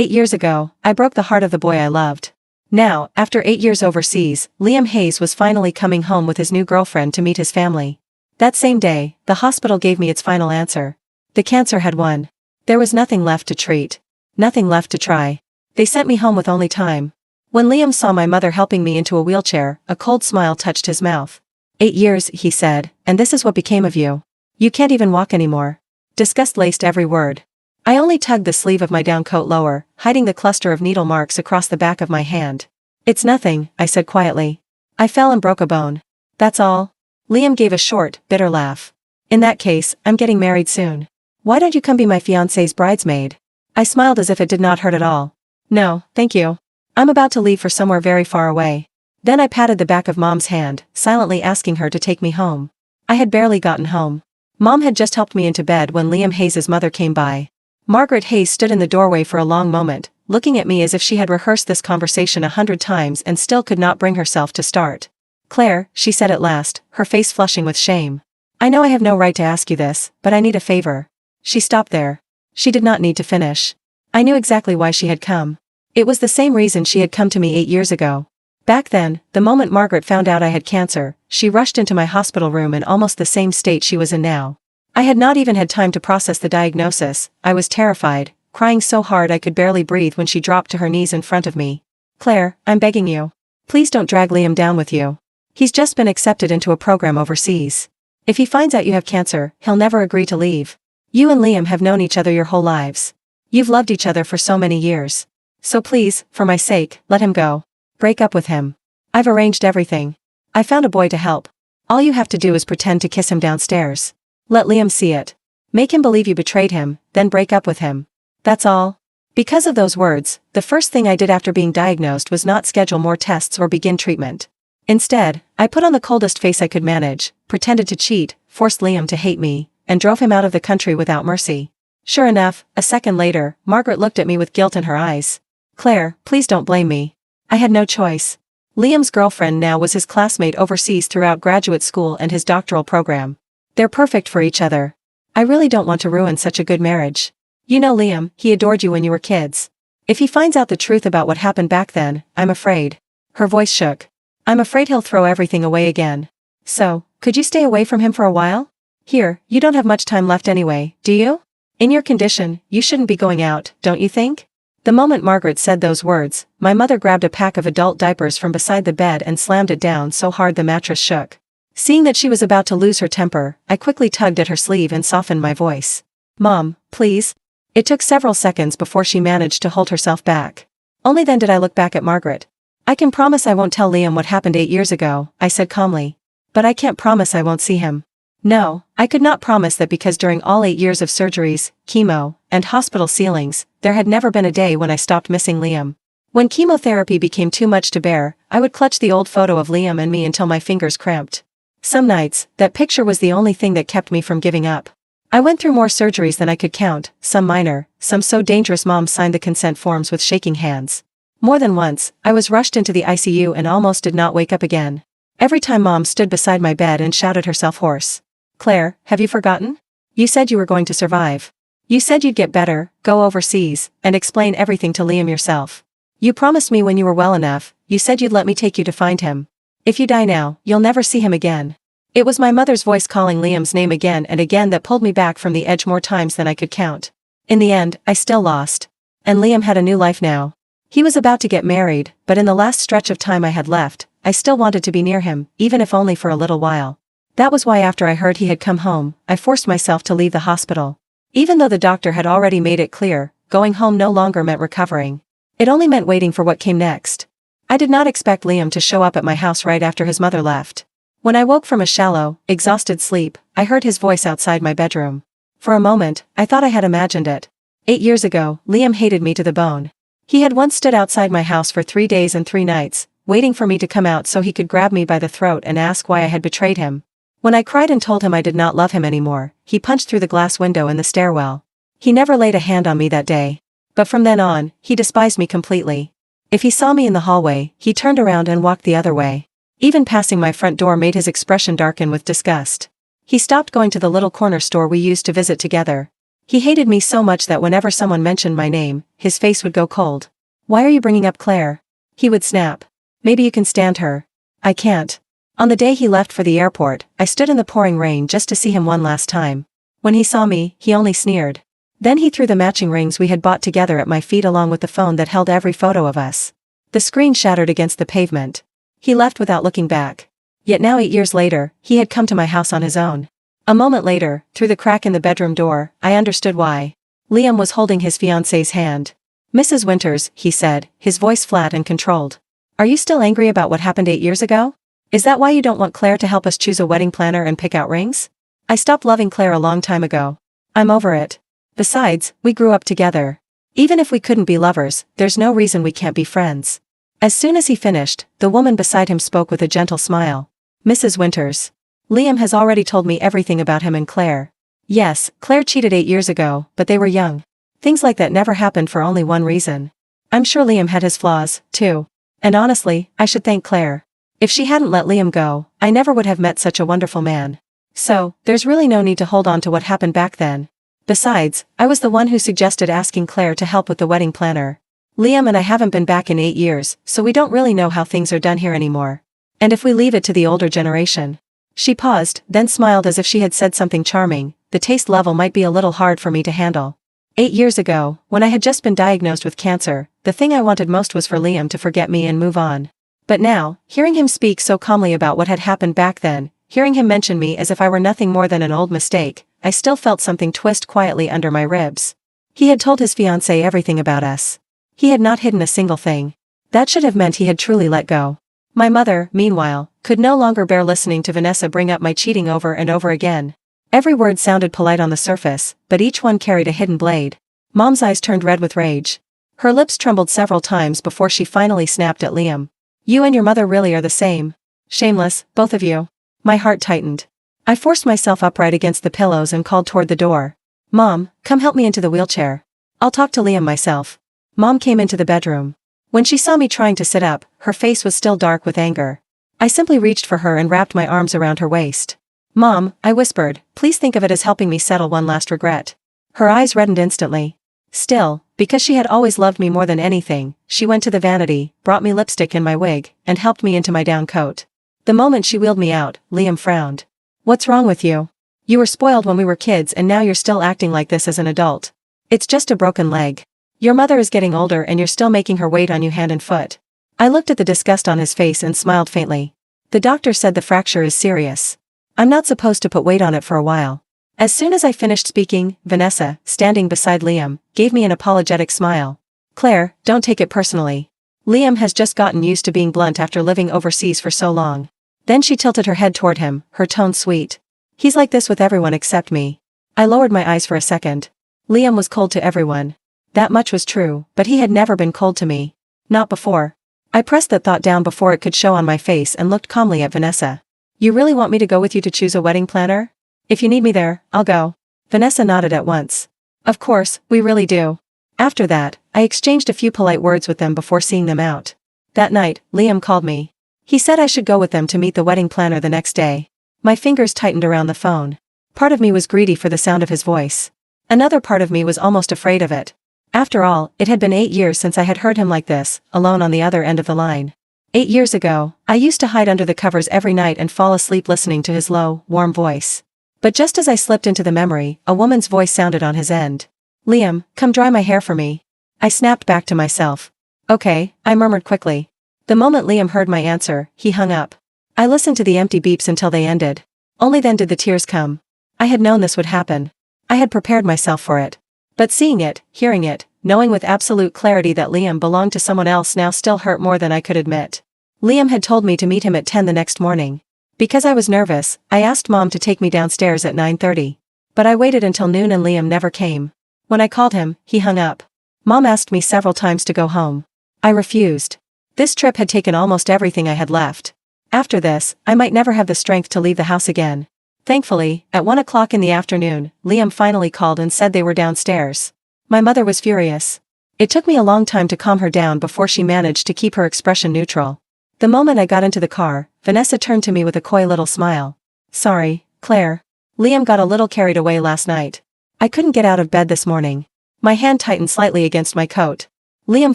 8 years ago, I broke the heart of the boy I loved. Now, after 8 years overseas, Liam Hayes was finally coming home with his new girlfriend to meet his family. That same day, the hospital gave me its final answer. The cancer had won. There was nothing left to treat. Nothing left to try. They sent me home with only time. When Liam saw my mother helping me into a wheelchair, a cold smile touched his mouth. 8 years, he said, and this is what became of you. You can't even walk anymore. Disgust laced every word. I only tugged the sleeve of my down coat lower, hiding the cluster of needle marks across the back of my hand. It's nothing, I said quietly. I fell and broke a bone. That's all. Liam gave a short, bitter laugh. In that case, I'm getting married soon. Why don't you come be my fiancé's bridesmaid? I smiled as if it did not hurt at all. No, thank you. I'm about to leave for somewhere very far away. Then I patted the back of Mom's hand, silently asking her to take me home. I had barely gotten home. Mom had just helped me into bed when Liam Hayes' mother came by. Margaret Hayes stood in the doorway for a long moment, looking at me as if she had rehearsed this conversation 100 times and still could not bring herself to start. Claire, she said at last, her face flushing with shame. I know I have no right to ask you this, but I need a favor. She stopped there. She did not need to finish. I knew exactly why she had come. It was the same reason she had come to me 8 years ago. Back then, the moment Margaret found out I had cancer, she rushed into my hospital room in almost the same state she was in now. I had not even had time to process the diagnosis. I was terrified, crying so hard I could barely breathe when she dropped to her knees in front of me. Claire, I'm begging you. Please don't drag Liam down with you. He's just been accepted into a program overseas. If he finds out you have cancer, he'll never agree to leave. You and Liam have known each other your whole lives. You've loved each other for so many years. So please, for my sake, let him go. Break up with him. I've arranged everything. I found a boy to help. All you have to do is pretend to kiss him downstairs. Let Liam see it. Make him believe you betrayed him, then break up with him. That's all. Because of those words, the first thing I did after being diagnosed was not schedule more tests or begin treatment. Instead, I put on the coldest face I could manage, pretended to cheat, forced Liam to hate me, and drove him out of the country without mercy. Sure enough, a second later, Margaret looked at me with guilt in her eyes. Claire, please don't blame me. I had no choice. Liam's girlfriend now was his classmate overseas throughout graduate school and his doctoral program. They're perfect for each other. I really don't want to ruin such a good marriage. You know Liam, he adored you when you were kids. If he finds out the truth about what happened back then, I'm afraid. Her voice shook. I'm afraid he'll throw everything away again. So, could you stay away from him for a while? Here, you don't have much time left anyway, do you? In your condition, you shouldn't be going out, don't you think? The moment Margaret said those words, my mother grabbed a pack of adult diapers from beside the bed and slammed it down so hard the mattress shook. Seeing that she was about to lose her temper, I quickly tugged at her sleeve and softened my voice. Mom, please. It took several seconds before she managed to hold herself back. Only then did I look back at Margaret. I can promise I won't tell Liam what happened 8 years ago, I said calmly. But I can't promise I won't see him. No, I could not promise that because during all 8 years of surgeries, chemo, and hospital ceilings, there had never been a day when I stopped missing Liam. When chemotherapy became too much to bear, I would clutch the old photo of Liam and me until my fingers cramped. Some nights, that picture was the only thing that kept me from giving up. I went through more surgeries than I could count, some minor, some so dangerous Mom signed the consent forms with shaking hands. More than once, I was rushed into the ICU and almost did not wake up again. Every time Mom stood beside my bed and shouted herself hoarse. Claire, have you forgotten? You said you were going to survive. You said you'd get better, go overseas, and explain everything to Liam yourself. You promised me when you were well enough, you said you'd let me take you to find him. If you die now, you'll never see him again. It was my mother's voice calling Liam's name again and again that pulled me back from the edge more times than I could count. In the end, I still lost. And Liam had a new life now. He was about to get married, but in the last stretch of time I had left, I still wanted to be near him, even if only for a little while. That was why after I heard he had come home, I forced myself to leave the hospital. Even though the doctor had already made it clear, going home no longer meant recovering. It only meant waiting for what came next. I did not expect Liam to show up at my house right after his mother left. When I woke from a shallow, exhausted sleep, I heard his voice outside my bedroom. For a moment, I thought I had imagined it. 8 years ago, Liam hated me to the bone. He had once stood outside my house for 3 days and 3 nights, waiting for me to come out so he could grab me by the throat and ask why I had betrayed him. When I cried and told him I did not love him anymore, he punched through the glass window in the stairwell. He never laid a hand on me that day. But from then on, he despised me completely. If he saw me in the hallway, he turned around and walked the other way. Even passing my front door made his expression darken with disgust. He stopped going to the little corner store we used to visit together. He hated me so much that whenever someone mentioned my name, his face would go cold. "Why are you bringing up Claire?" he would snap. "Maybe you can stand her." "I can't." On the day he left for the airport, I stood in the pouring rain just to see him one last time. When he saw me, he only sneered. Then he threw the matching rings we had bought together at my feet along with the phone that held every photo of us. The screen shattered against the pavement. He left without looking back. Yet now 8 years later, he had come to my house on his own. A moment later, through the crack in the bedroom door, I understood why. Liam was holding his fiancée's hand. "Mrs. Winters," he said, his voice flat and controlled. "Are you still angry about what happened 8 years ago? Is that why you don't want Claire to help us choose a wedding planner and pick out rings? I stopped loving Claire a long time ago. I'm over it. Besides, we grew up together. Even if we couldn't be lovers, there's no reason we can't be friends." As soon as he finished, the woman beside him spoke with a gentle smile. "Mrs. Winters. Liam has already told me everything about him and Claire. Yes, Claire cheated 8 years ago, but they were young. Things like that never happened for only one reason. I'm sure Liam had his flaws, too. And honestly, I should thank Claire. If she hadn't let Liam go, I never would have met such a wonderful man. So, there's really no need to hold on to what happened back then. Besides, I was the one who suggested asking Claire to help with the wedding planner. Liam and I haven't been back in 8 years, so we don't really know how things are done here anymore. And if we leave it to the older generation." She paused, then smiled as if she had said something charming. "The taste level might be a little hard for me to handle. 8 years ago, when I had just been diagnosed with cancer, the thing I wanted most was for Liam to forget me and move on. But now, hearing him speak so calmly about what had happened back then, hearing him mention me as if I were nothing more than an old mistake, I still felt something twist quietly under my ribs. He had told his fiancée everything about us. He had not hidden a single thing. That should have meant he had truly let go. My mother, meanwhile, could no longer bear listening to Vanessa bring up my cheating over and over again. Every word sounded polite on the surface, but each one carried a hidden blade. Mom's eyes turned red with rage. Her lips trembled several times before she finally snapped at Liam. "You and your mother really are the same. Shameless, both of you." My heart tightened. I forced myself upright against the pillows and called toward the door. "Mom, come help me into the wheelchair. I'll talk to Liam myself." Mom came into the bedroom. When she saw me trying to sit up, her face was still dark with anger. I simply reached for her and wrapped my arms around her waist. "Mom," I whispered, "please think of it as helping me settle one last regret." Her eyes reddened instantly. Still, because she had always loved me more than anything, she went to the vanity, brought me lipstick and my wig, and helped me into my down coat. The moment she wheeled me out, Liam frowned. "What's wrong with you? You were spoiled when we were kids and now you're still acting like this as an adult. It's just a broken leg. Your mother is getting older and you're still making her wait on you hand and foot." I looked at the disgust on his face and smiled faintly. "The doctor said the fracture is serious. I'm not supposed to put weight on it for a while." As soon as I finished speaking, Vanessa, standing beside Liam, gave me an apologetic smile. "Claire, don't take it personally. Liam has just gotten used to being blunt after living overseas for so long." Then she tilted her head toward him, her tone sweet. "He's like this with everyone except me." I lowered my eyes for a second. Liam was cold to everyone. That much was true, but he had never been cold to me. Not before. I pressed that thought down before it could show on my face and looked calmly at Vanessa. "You really want me to go with you to choose a wedding planner? If you need me there, I'll go." Vanessa nodded at once. "Of course, we really do." After that, I exchanged a few polite words with them before seeing them out. That night, Liam called me. He said I should go with them to meet the wedding planner the next day. My fingers tightened around the phone. Part of me was greedy for the sound of his voice. Another part of me was almost afraid of it. After all, it had been 8 years since I had heard him like this, alone on the other end of the line. 8 years ago, I used to hide under the covers every night and fall asleep listening to his low, warm voice. But just as I slipped into the memory, a woman's voice sounded on his end. "Liam, come dry my hair for me." I snapped back to myself. "Okay," I murmured quickly. The moment Liam heard my answer, he hung up. I listened to the empty beeps until they ended. Only then did the tears come. I had known this would happen. I had prepared myself for it. But seeing it, hearing it, knowing with absolute clarity that Liam belonged to someone else now still hurt more than I could admit. Liam had told me to meet him at 10 the next morning. Because I was nervous, I asked Mom to take me downstairs at 9:30. But I waited until noon and Liam never came. When I called him, he hung up. Mom asked me several times to go home. I refused. This trip had taken almost everything I had left. After this, I might never have the strength to leave the house again. Thankfully, at 1 o'clock in the afternoon, Liam finally called and said they were downstairs. My mother was furious. It took me a long time to calm her down before she managed to keep her expression neutral. The moment I got into the car, Vanessa turned to me with a coy little smile. "Sorry, Claire. Liam got a little carried away last night." I couldn't get out of bed this morning. My hand tightened slightly against my coat. Liam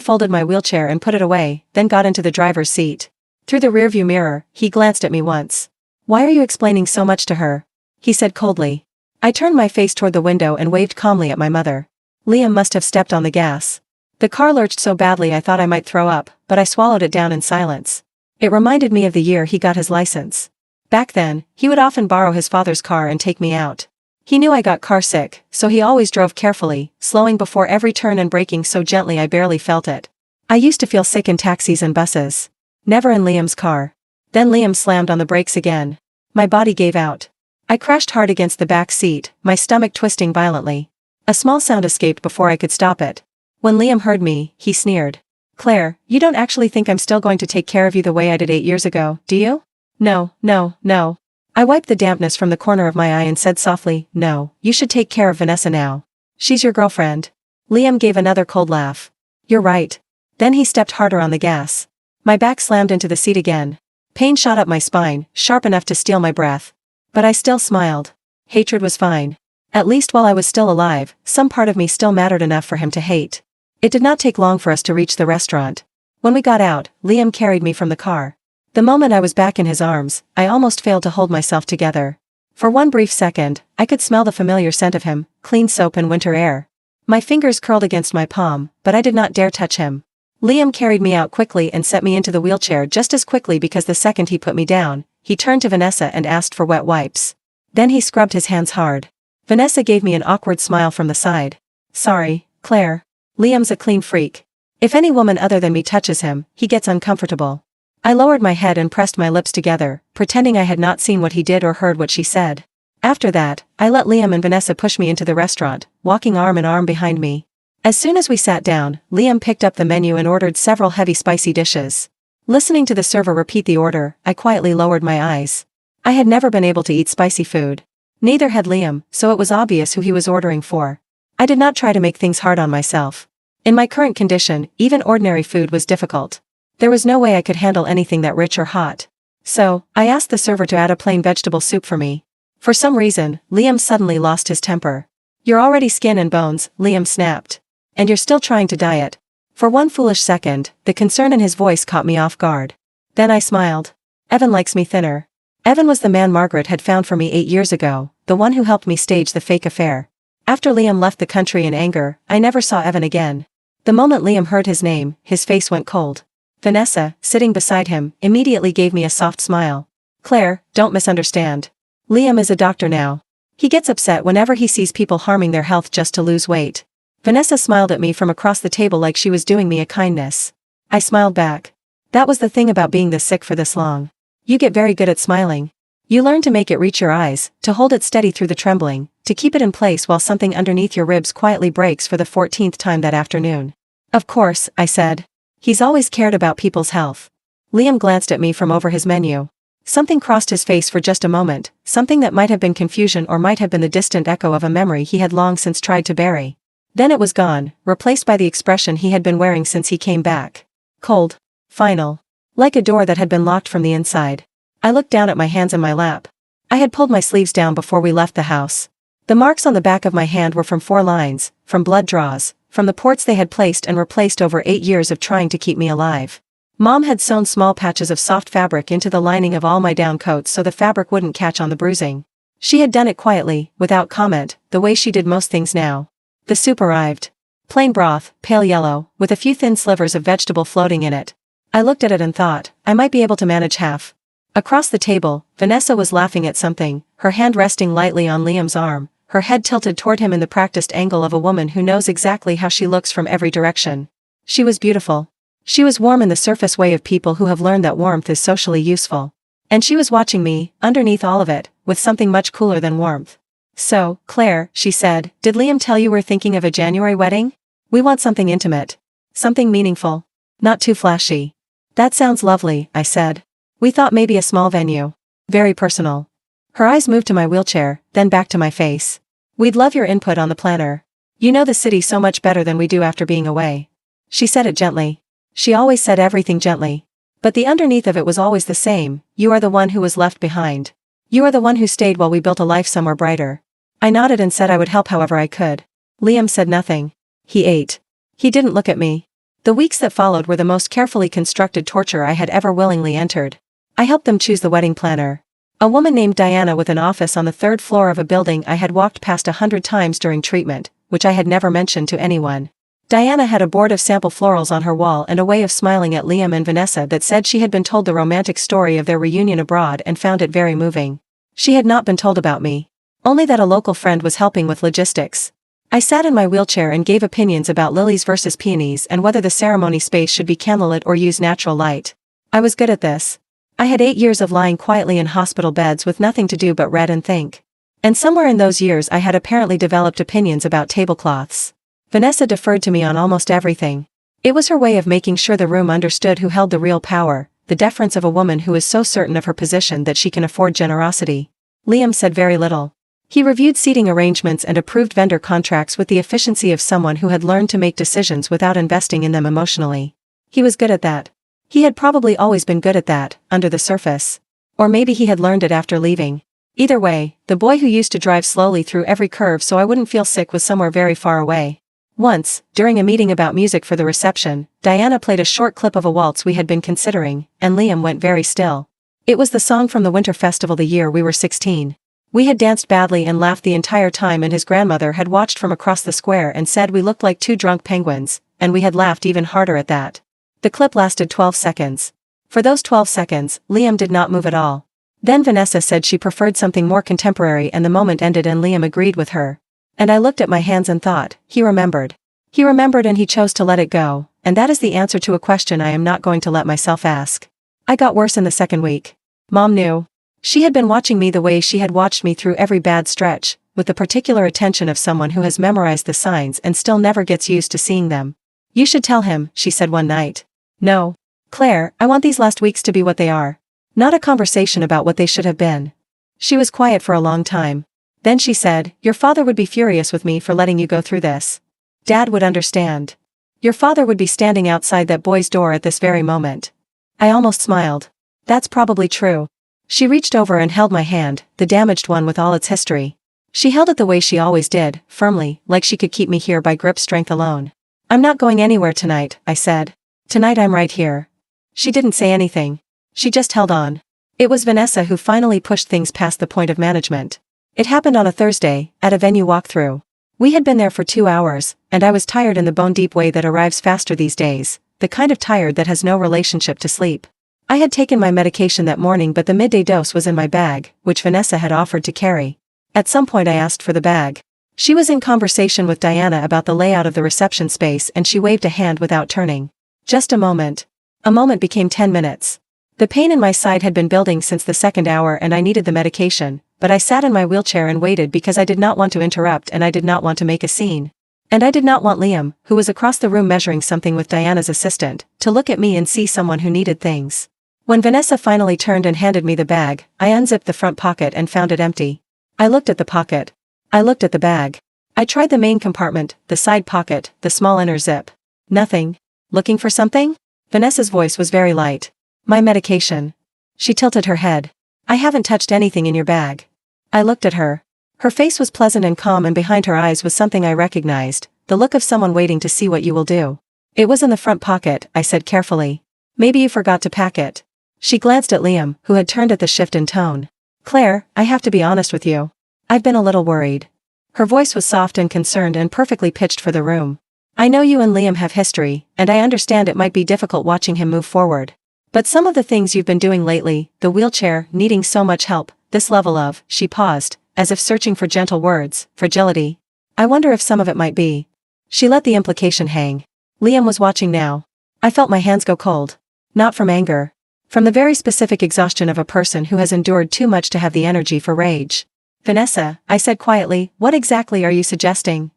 folded my wheelchair and put it away, then got into the driver's seat. Through the rearview mirror, he glanced at me once. "Why are you explaining so much to her?" he said coldly. I turned my face toward the window and waved calmly at my mother. Liam must have stepped on the gas. The car lurched so badly I thought I might throw up, but I swallowed it down in silence. It reminded me of the year he got his license. Back then, he would often borrow his father's car and take me out. He knew I got car sick, so he always drove carefully, slowing before every turn and braking so gently I barely felt it. I used to feel sick in taxis and buses. Never in Liam's car. Then Liam slammed on the brakes again. My body gave out. I crashed hard against the back seat, my stomach twisting violently. A small sound escaped before I could stop it. When Liam heard me, he sneered. "Claire, you don't actually think I'm still going to take care of you the way I did 8 years ago, do you?" "No, no, no." I wiped the dampness from the corner of my eye and said softly, "No, you should take care of Vanessa now. She's your girlfriend." Liam gave another cold laugh. "You're right." Then he stepped harder on the gas. My back slammed into the seat again. Pain shot up my spine, sharp enough to steal my breath. But I still smiled. Hatred was fine. At least while I was still alive, some part of me still mattered enough for him to hate. It did not take long for us to reach the restaurant. When we got out, Liam carried me from the car. The moment I was back in his arms, I almost failed to hold myself together. For one brief second, I could smell the familiar scent of him, clean soap and winter air. My fingers curled against my palm, but I did not dare touch him. Liam carried me out quickly and set me into the wheelchair just as quickly because the second he put me down, he turned to Vanessa and asked for wet wipes. Then he scrubbed his hands hard. Vanessa gave me an awkward smile from the side. "Sorry, Claire. Liam's a clean freak. If any woman other than me touches him, he gets uncomfortable." I lowered my head and pressed my lips together, pretending I had not seen what he did or heard what she said. After that, I let Liam and Vanessa push me into the restaurant, walking arm in arm behind me. As soon as we sat down, Liam picked up the menu and ordered several heavy spicy dishes. Listening to the server repeat the order, I quietly lowered my eyes. I had never been able to eat spicy food. Neither had Liam, so it was obvious who he was ordering for. I did not try to make things hard on myself. In my current condition, even ordinary food was difficult. There was no way I could handle anything that rich or hot. So, I asked the server to add a plain vegetable soup for me. For some reason, Liam suddenly lost his temper. "You're already skin and bones," Liam snapped. "And you're still trying to diet." For one foolish second, the concern in his voice caught me off guard. Then I smiled. Evan likes me thinner. Evan was the man Margaret had found for me 8 years ago, the one who helped me stage the fake affair. After Liam left the country in anger, I never saw Evan again. The moment Liam heard his name, his face went cold. Vanessa, sitting beside him, immediately gave me a soft smile. "Claire, don't misunderstand. Liam is a doctor now. He gets upset whenever he sees people harming their health just to lose weight." Vanessa smiled at me from across the table like she was doing me a kindness. I smiled back. That was the thing about being this sick for this long. You get very good at smiling. You learn to make it reach your eyes, to hold it steady through the trembling, to keep it in place while something underneath your ribs quietly breaks for the 14th time that afternoon. "Of course," I said. "He's always cared about people's health." Liam glanced at me from over his menu. Something crossed his face for just a moment, something that might have been confusion or might have been the distant echo of a memory he had long since tried to bury. Then it was gone, replaced by the expression he had been wearing since he came back. Cold. Final. Like a door that had been locked from the inside. I looked down at my hands in my lap. I had pulled my sleeves down before we left the house. The marks on the back of my hand were from 4 lines, from blood draws, from the ports they had placed and replaced over 8 years of trying to keep me alive. Mom had sewn small patches of soft fabric into the lining of all my down coats so the fabric wouldn't catch on the bruising. She had done it quietly, without comment, the way she did most things now. The soup arrived. Plain broth, pale yellow, with a few thin slivers of vegetable floating in it. I looked at it and thought, I might be able to manage half. Across the table, Vanessa was laughing at something, her hand resting lightly on Liam's arm, her head tilted toward him in the practiced angle of a woman who knows exactly how she looks from every direction. She was beautiful. She was warm in the surface way of people who have learned that warmth is socially useful. And she was watching me, underneath all of it, with something much cooler than warmth. "So, Claire," she said, "did Liam tell you we're thinking of a January wedding? We want something intimate. Something meaningful. Not too flashy." "That sounds lovely," I said. "We thought maybe a small venue. Very personal." Her eyes moved to my wheelchair, then back to my face. "We'd love your input on the planner. You know the city so much better than we do after being away." She said it gently. She always said everything gently. But the underneath of it was always the same: you are the one who was left behind. You are the one who stayed while we built a life somewhere brighter. I nodded and said I would help however I could. Liam said nothing. He ate. He didn't look at me. The weeks that followed were the most carefully constructed torture I had ever willingly entered. I helped them choose the wedding planner. A woman named Diana with an office on the 3rd floor of a building I had walked past 100 times during treatment, which I had never mentioned to anyone. Diana had a board of sample florals on her wall and a way of smiling at Liam and Vanessa that said she had been told the romantic story of their reunion abroad and found it very moving. She had not been told about me. Only that a local friend was helping with logistics. I sat in my wheelchair and gave opinions about lilies versus peonies and whether the ceremony space should be candlelit or use natural light. I was good at this. I had 8 years of lying quietly in hospital beds with nothing to do but read and think. And somewhere in those years I had apparently developed opinions about tablecloths. Vanessa deferred to me on almost everything. It was her way of making sure the room understood who held the real power, the deference of a woman who is so certain of her position that she can afford generosity. Liam said very little. He reviewed seating arrangements and approved vendor contracts with the efficiency of someone who had learned to make decisions without investing in them emotionally. He was good at that. He had probably always been good at that, under the surface. Or maybe he had learned it after leaving. Either way, the boy who used to drive slowly through every curve so I wouldn't feel sick was somewhere very far away. Once, during a meeting about music for the reception, Diana played a short clip of a waltz we had been considering, and Liam went very still. It was the song from the Winter Festival the year we were 16. We had danced badly and laughed the entire time, and his grandmother had watched from across the square and said we looked like 2 drunk penguins, and we had laughed even harder at that. The clip lasted 12 seconds. For those 12 seconds, Liam did not move at all. Then Vanessa said she preferred something more contemporary and the moment ended and Liam agreed with her. And I looked at my hands and thought, he remembered. He remembered and he chose to let it go, and that is the answer to a question I am not going to let myself ask. I got worse in the 2nd week. Mom knew. She had been watching me the way she had watched me through every bad stretch, with the particular attention of someone who has memorized the signs and still never gets used to seeing them. You should tell him, she said one night. No. Claire, I want these last weeks to be what they are. Not a conversation about what they should have been. She was quiet for a long time. Then she said, your father would be furious with me for letting you go through this. Dad would understand. Your father would be standing outside that boy's door at this very moment. I almost smiled. That's probably true. She reached over and held my hand, the damaged one with all its history. She held it the way she always did, firmly, like she could keep me here by grip strength alone. I'm not going anywhere tonight, I said. Tonight I'm right here. She didn't say anything. She just held on. It was Vanessa who finally pushed things past the point of management. It happened on a Thursday, at a venue walkthrough. We had been there for 2 hours, and I was tired in the bone-deep way that arrives faster these days, the kind of tired that has no relationship to sleep. I had taken my medication that morning, but the midday dose was in my bag, which Vanessa had offered to carry. At some point I asked for the bag. She was in conversation with Diana about the layout of the reception space and she waved a hand without turning. Just a moment. A moment became 10 minutes. The pain in my side had been building since the 2nd hour and I needed the medication, but I sat in my wheelchair and waited because I did not want to interrupt and I did not want to make a scene. And I did not want Liam, who was across the room measuring something with Diana's assistant, to look at me and see someone who needed things. When Vanessa finally turned and handed me the bag, I unzipped the front pocket and found it empty. I looked at the pocket. I looked at the bag. I tried the main compartment, the side pocket, the small inner zip. Nothing. Looking for something? Vanessa's voice was very light. My medication. She tilted her head. I haven't touched anything in your bag. I looked at her. Her face was pleasant and calm and behind her eyes was something I recognized, the look of someone waiting to see what you will do. It was in the front pocket, I said carefully. Maybe you forgot to pack it. She glanced at Liam, who had turned at the shift in tone. Claire, I have to be honest with you. I've been a little worried. Her voice was soft and concerned and perfectly pitched for the room. I know you and Liam have history, and I understand it might be difficult watching him move forward. But some of the things you've been doing lately, the wheelchair, needing so much help, this level of, she paused, as if searching for gentle words, fragility. I wonder if some of it might be. She let the implication hang. Liam was watching now. I felt my hands go cold. Not from anger. From the very specific exhaustion of a person who has endured too much to have the energy for rage. Vanessa, I said quietly, what exactly are you suggesting?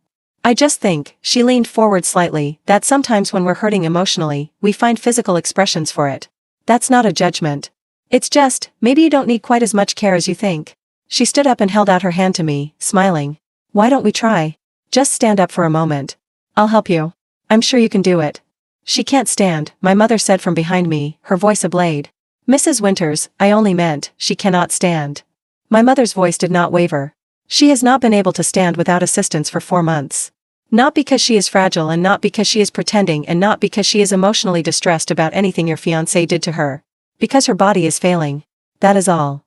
I just think, she leaned forward slightly, that sometimes when we're hurting emotionally, we find physical expressions for it. That's not a judgment. It's just, maybe you don't need quite as much care as you think. She stood up and held out her hand to me, smiling. Why don't we try? Just stand up for a moment. I'll help you. I'm sure you can do it. She can't stand, my mother said from behind me, her voice a blade. Mrs. Winters, I only meant, she cannot stand. My mother's voice did not waver. She has not been able to stand without assistance for 4 months. Not because she is fragile and not because she is pretending and not because she is emotionally distressed about anything your fiancé did to her. Because her body is failing. That is all.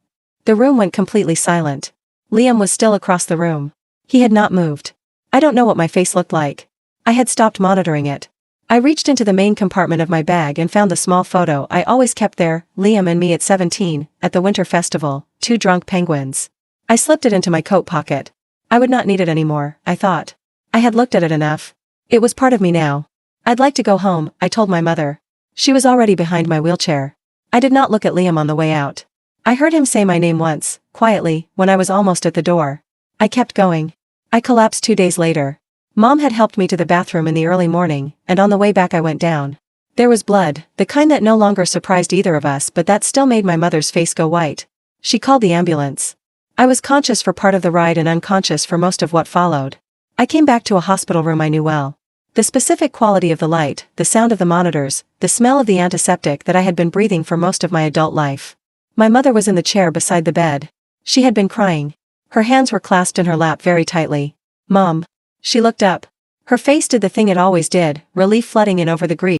The room went completely silent. Liam was still across the room. He had not moved. I don't know what my face looked like. I had stopped monitoring it. I reached into the main compartment of my bag and found the small photo I always kept there, Liam and me at 17, at the winter festival, 2 drunk penguins. I slipped it into my coat pocket. I would not need it anymore, I thought. I had looked at it enough. It was part of me now. I'd like to go home, I told my mother. She was already behind my wheelchair. I did not look at Liam on the way out. I heard him say my name once, quietly, when I was almost at the door. I kept going. I collapsed 2 days later. Mom had helped me to the bathroom in the early morning, and on the way back I went down. There was blood, the kind that no longer surprised either of us but that still made my mother's face go white. She called the ambulance. I was conscious for part of the ride and unconscious for most of what followed. I came back to a hospital room I knew well. The specific quality of the light, the sound of the monitors, the smell of the antiseptic that I had been breathing for most of my adult life. My mother was in the chair beside the bed. She had been crying. Her hands were clasped in her lap very tightly. Mom. She looked up. Her face did the thing it always did, relief flooding in over the grief